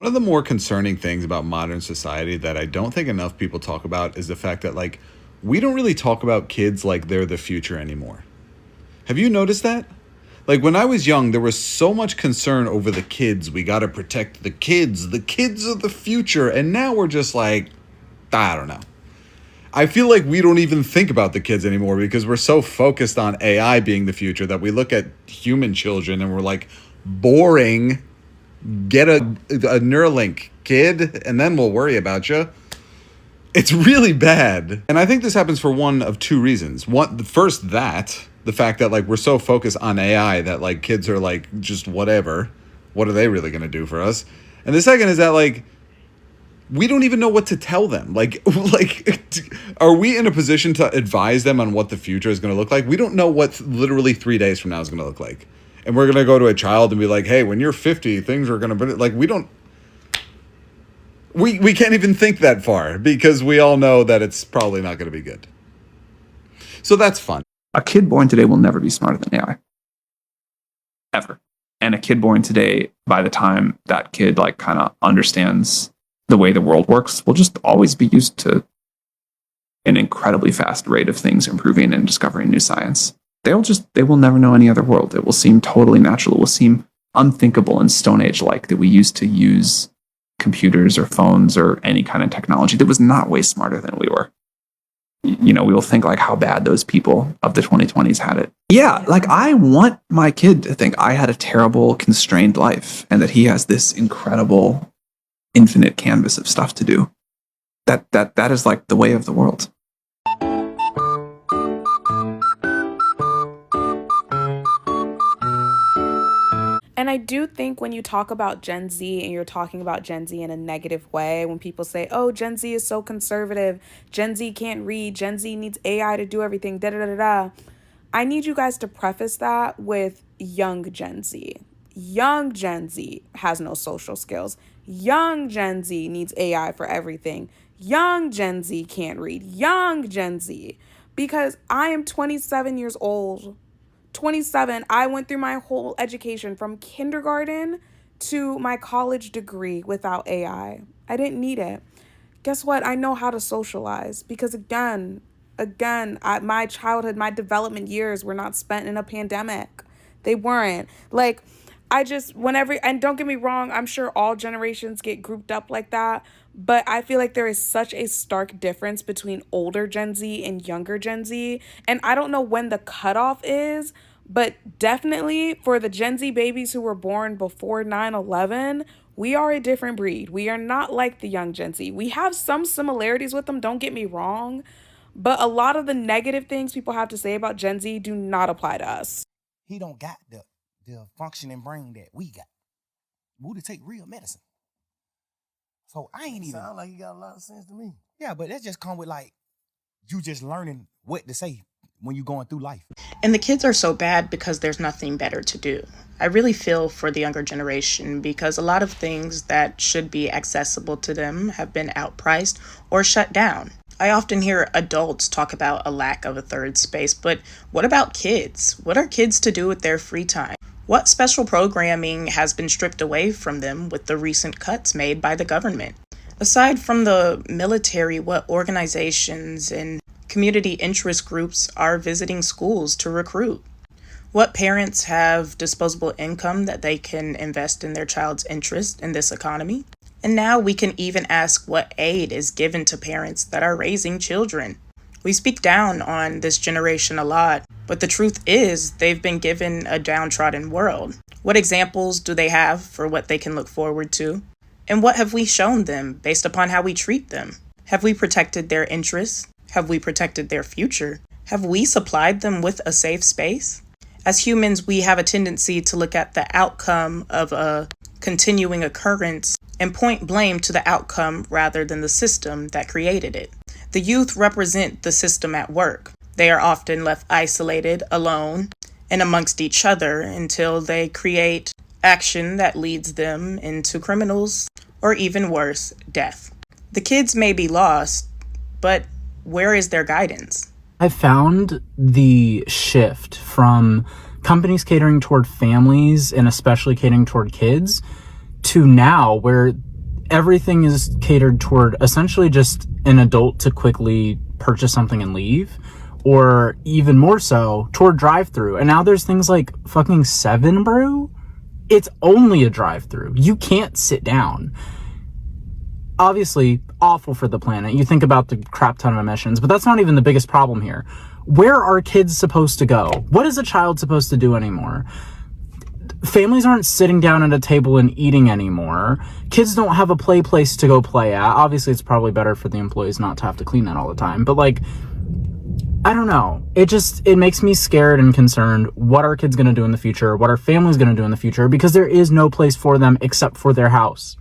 One of the more concerning things about modern society that I don't think enough people talk about is the fact that, like, we don't really talk about kids like they're the future anymore. Have you noticed that? Like, when I was young, there was so much concern over the kids. We got to protect the kids. The kids are the future. And now we're just like, I don't know. I feel like we don't even think about the kids anymore because we're so focused on AI being the future that we look at human children and we're like, boring. Get a Neuralink, kid, and then we'll worry about you. It's really bad. And I think this happens for one of two reasons. One, first, that the fact that, like, we're so focused on AI that, like, kids are like, just whatever. What are they really going to do for us? And the second is that, like, we don't even know what to tell them. Like, are we in a position to advise them on what the future is going to look like? We don't know what literally 3 days from now is going to look like. And we're going to go to a child and be like, hey, when you're 50, things are going to be like, we can't even think that far because we all know that it's probably not going to be good. So that's fun. A kid born today will never be smarter than AI. Ever. And a kid born today, by the time that kid, like, kind of understands the way the world works, will just always be used to an incredibly fast rate of things improving and discovering new science. They will never know any other world. It will seem totally natural. It will seem unthinkable and Stone Age-like that we used to use computers or phones or any kind of technology that was not way smarter than we were. You know, we will think like how bad those people of the 2020s had it. Yeah, like, I want my kid to think I had a terrible, constrained life and that he has this incredible, infinite canvas of stuff to do. That is like the way of the world. And I do think when you talk about Gen Z and you're talking about Gen Z in a negative way, when people say, oh, Gen Z is so conservative, Gen Z can't read, Gen Z needs AI to do everything, da da da da. I need you guys to preface that with young Gen Z. Young Gen Z has no social skills. Young Gen Z needs AI for everything. Young Gen Z can't read. Young Gen Z. Because I am 27 years old. 27, I went through my whole education from kindergarten to my college degree without AI. I didn't need it. Guess what? I know how to socialize because my childhood, my development years were not spent in a pandemic. They weren't. Like, and don't get me wrong, I'm sure all generations get grouped up like that, but I feel like there is such a stark difference between older Gen Z and younger Gen Z. And I don't know when the cutoff is, but definitely for the Gen Z babies who were born before 9/11, we are a different breed. We are not like the young Gen Z. We have some similarities with them, don't get me wrong, but a lot of the negative things people have to say about Gen Z do not apply to us. He don't got the functioning brain that we got. Would take real medicine. So I ain't even sound like he got a lot of sense to me. Yeah, but that just come with, like, you just learning what to say when you going through life. And the kids are so bad because there's nothing better to do. I really feel for the younger generation because a lot of things that should be accessible to them have been outpriced or shut down. I often hear adults talk about a lack of a third space, but what about kids? What are kids to do with their free time? What special programming has been stripped away from them with the recent cuts made by the government? Aside from the military, what organizations and community interest groups are visiting schools to recruit? What parents have disposable income that they can invest in their child's interest in this economy? And now we can even ask what aid is given to parents that are raising children. We speak down on this generation a lot, but the truth is they've been given a downtrodden world. What examples do they have for what they can look forward to? And what have we shown them based upon how we treat them? Have we protected their interests? Have we protected their future? Have we supplied them with a safe space? As humans, we have a tendency to look at the outcome of a continuing occurrence and point blame to the outcome rather than the system that created it. The youth represent the system at work. They are often left isolated, alone, and amongst each other until they create action that leads them into criminals or even worse, death. The kids may be lost, but where is their guidance? I found the shift from companies catering toward families and especially catering toward kids to now where everything is catered toward essentially just an adult to quickly purchase something and leave, or even more so toward drive-through. And now there's things like fucking 7 Brew. It's only a drive-through. You can't sit down. Obviously awful for the planet. You think about the crap ton of emissions, but that's not even the biggest problem here. Where are kids supposed to go? What is a child supposed to do anymore? Families aren't sitting down at a table and eating anymore. Kids don't have a place to go play at. Obviously, it's probably better for the employees not to have to clean that all the time. But like, I don't know. It makes me scared and concerned what our kids going to do in the future, what our family's going to do in the future, because there is no place for them except for their house.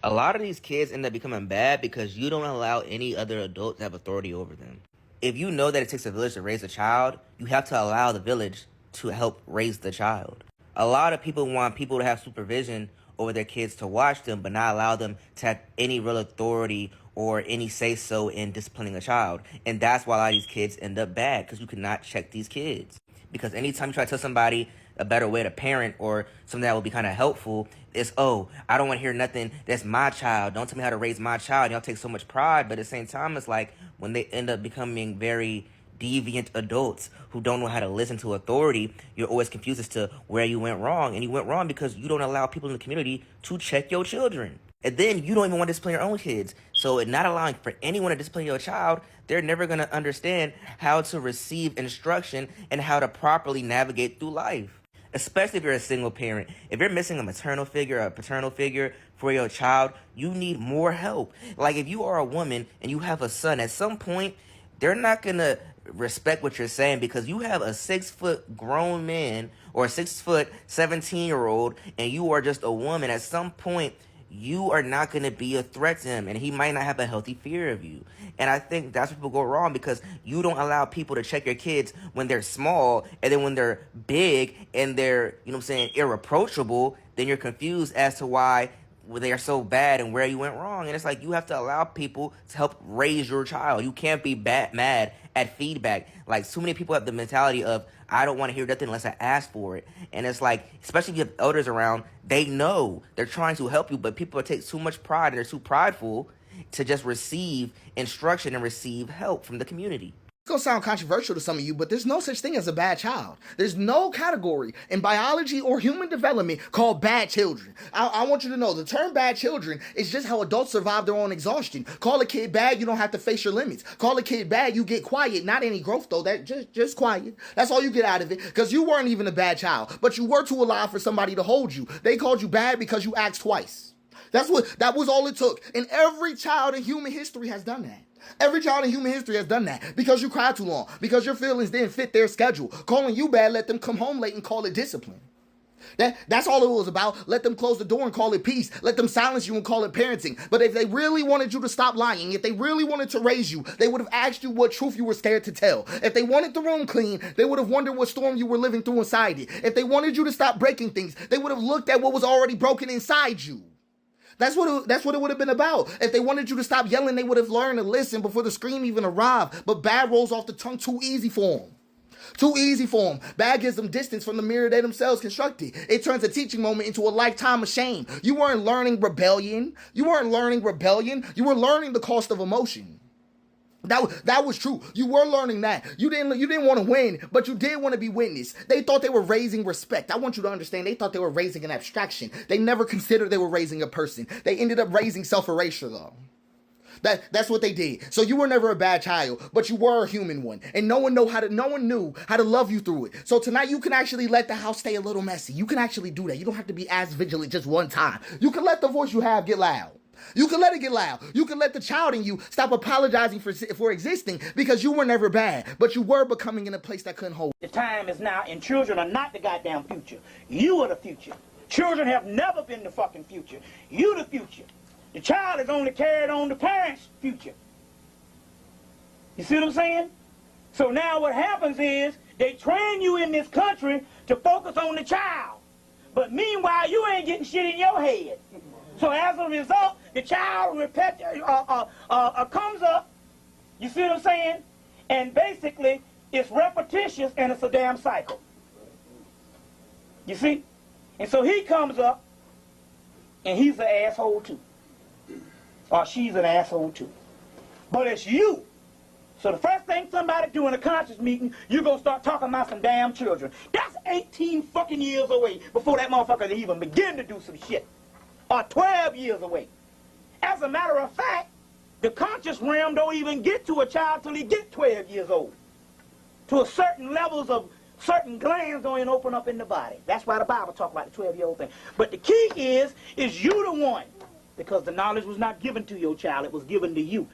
A lot of these kids end up becoming bad because you don't allow any other adult to have authority over them. If you know that it takes a village to raise a child, you have to allow the village to help raise the child. A lot of people want people to have supervision over their kids to watch them, but not allow them to have any real authority or any say-so in disciplining a child. And that's why a lot of these kids end up bad, because you cannot check these kids. Because anytime you try to tell somebody a better way to parent or something that will be kind of helpful, it's, oh, I don't want to hear nothing. That's my child. Don't tell me how to raise my child. Y'all take so much pride. But at the same time, it's like when they end up becoming very deviant adults who don't know how to listen to authority, you're always confused as to where you went wrong. And you went wrong because you don't allow people in the community to check your children. And then you don't even want to discipline your own kids. So not allowing for anyone to discipline your child, they're never going to understand how to receive instruction and how to properly navigate through life. Especially if you're a single parent. If you're missing a maternal figure or a paternal figure for your child, you need more help. Like if you are a woman and you have a son, at some point, they're not going to respect what you're saying because you have a 6-foot grown man or a 6-foot 17-year-old and you are just a woman. At some point, you are not going to be a threat to him and he might not have a healthy fear of you. And I think that's where people go wrong because you don't allow people to check your kids when they're small, and then when they're big and they're, you know what I'm saying, irreproachable, then you're confused as to why they are so bad and where you went wrong. And it's like you have to allow people to help raise your child. You can't be mad at feedback. Like so many people have the mentality of, I don't want to hear nothing unless I ask for it. And it's like, especially if you have elders around, they know they're trying to help you, but people take too much pride and they're too prideful to just receive instruction and receive help from the community. It's going to sound controversial to some of you, but there's no such thing as a bad child. There's no category in biology or human development called bad children. I want you to know the term bad children is just how adults survive their own exhaustion. Call a kid bad, you don't have to face your limits. Call a kid bad, you get quiet. Not any growth though, that just quiet. That's all you get out of it, because you weren't even a bad child, but you were too alive for somebody to hold you. They called you bad because you asked twice. That was all it took. And every child in human history has done that. Every child in human history has done that because you cried too long, because your feelings didn't fit their schedule. Calling you bad, let them come home late and call it discipline. That's all it was about. Let them close the door and call it peace. Let them silence you and call it parenting. But if they really wanted you to stop lying, if they really wanted to raise you, they would have asked you what truth you were scared to tell. If they wanted the room clean, they would have wondered what storm you were living through inside it. If they wanted you to stop breaking things, they would have looked at what was already broken inside you. That's what it would have been about. If they wanted you to stop yelling, they would have learned to listen before the scream even arrived. But bad rolls off the tongue too easy for them. Too easy for them. Bad gives them distance from the mirror they themselves constructed. It turns a teaching moment into a lifetime of shame. You weren't learning rebellion. You were learning the cost of emotion. That was true. You were learning that. You didn't want to win, but you did want to be witnessed. They thought they were raising respect. I want you to understand, they thought they were raising an abstraction. They never considered they were raising a person. They ended up raising self-erasure though. That's what they did. So you were never a bad child, but you were a human one. And no one knew how to love you through it. So tonight you can actually let the house stay a little messy. You can actually do that. You don't have to be as vigilant just one time. You can let the voice you have get loud. You can let it get loud. You can let the child in you stop apologizing for existing because you were never bad, but you were becoming in a place that couldn't hold. The time is now, and children are not the goddamn future. You are the future. Children have never been the fucking future. You the future. The child is only carried on the parents' future. You see what I'm saying? So now what happens is they train you in this country to focus on the child. But meanwhile, you ain't getting shit in your head. So as a result, the child comes up, you see what I'm saying? And basically, it's repetitious and it's a damn cycle. You see? And so he comes up, and he's an asshole too. Or she's an asshole too. But it's you. So the first thing somebody do in a conscious meeting, you gonna start talking about some damn children. That's 18 fucking years away before that motherfucker even begin to do some shit. Or 12 years away. As a matter of fact, the conscious realm don't even get to a child till he get 12 years old. To a certain levels of certain glands don't even open up in the body. That's why the Bible talk about the 12-year-old thing. But the key is you the one. Because the knowledge was not given to your child, it was given to you.